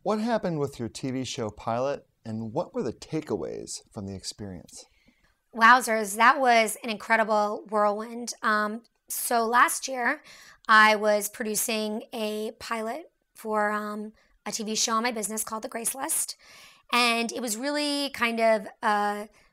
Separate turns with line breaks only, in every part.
What happened with your TV show pilot, and what were the takeaways from the experience?
Wowzers, that was an incredible whirlwind. So last year, I was producing a pilot for a TV show on my business called The Grace List. And it was really kind of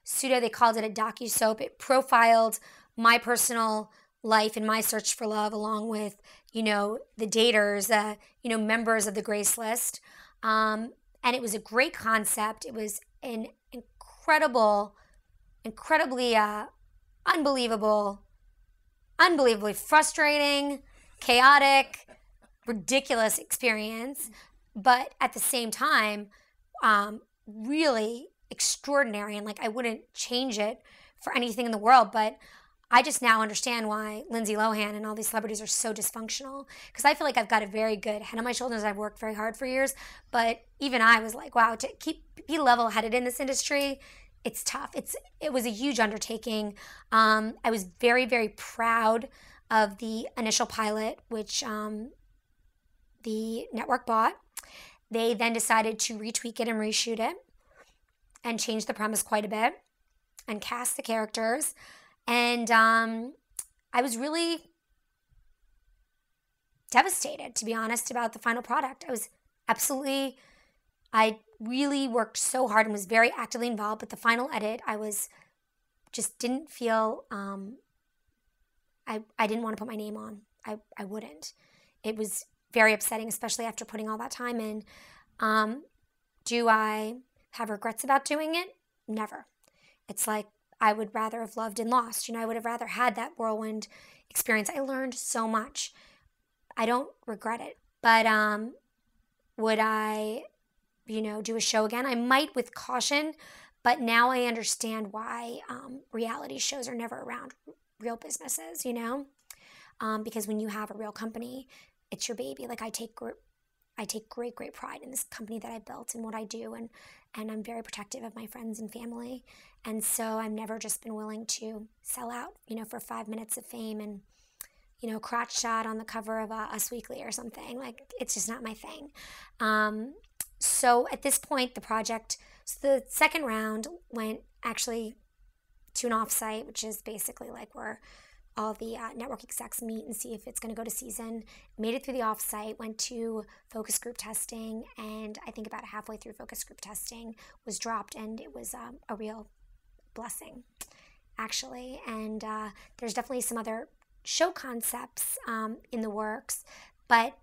pseudo, they called it a docusoap. It profiled my personal life and my search for love along with, the daters, members of The Grace List. And it was a great concept. It was an incredibly unbelievably frustrating, chaotic, ridiculous experience, but at the same time, really extraordinary. And I wouldn't change it for anything in the world, but I just now understand why Lindsay Lohan and all these celebrities are so dysfunctional. Because I feel like I've got a very good head on my shoulders. I've worked very hard for years, but even I was like, wow, to be level-headed in this industry, it's tough. It was a huge undertaking. I was very, very proud of the initial pilot, which the network bought. They then decided to retweak it and reshoot it and change the premise quite a bit and cast the characters. And I was really devastated, to be honest, about the final product. I really worked so hard and was very actively involved, but the final edit, didn't feel, I didn't want to put my name on. I wouldn't. It was very upsetting, especially after putting all that time in. Do I have regrets about doing it? Never. It's like I would rather have loved and lost. I would have rather had that whirlwind experience. I learned so much. I don't regret it. But would I, do a show again? I might with caution, but now I understand why reality shows are never around real businesses, because when you have a real company, it's your baby. I take great pride in this company that I built and what I do, and I'm very protective of my friends and family. And so I've never just been willing to sell out, for 5 minutes of fame and, crotch shot on the cover of Us Weekly or something. It's just not my thing. So at this point, the second round went actually to an offsite, which is basically where all the network execs meet and see if it's going to go to season. Made it through the offsite, went to focus group testing, and I think about halfway through focus group testing was dropped, and it was a real blessing, actually. And there's definitely some other show concepts in the works, but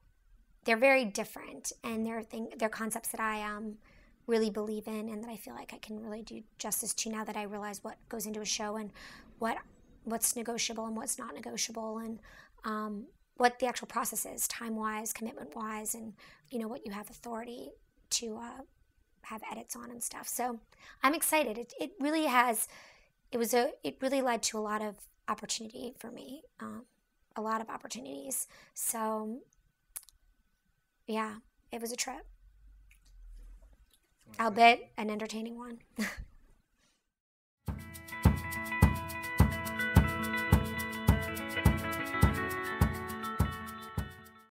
they're very different, and they're concepts that I really believe in and that I feel like I can really do justice to now that I realize what goes into a show and what's negotiable and what's not negotiable, and what the actual process is, time-wise, commitment-wise, and what you have authority to have edits on and stuff. So I'm excited. It really led to a lot of opportunity for me, a lot of opportunities. So yeah, it was a trip, albeit an entertaining one.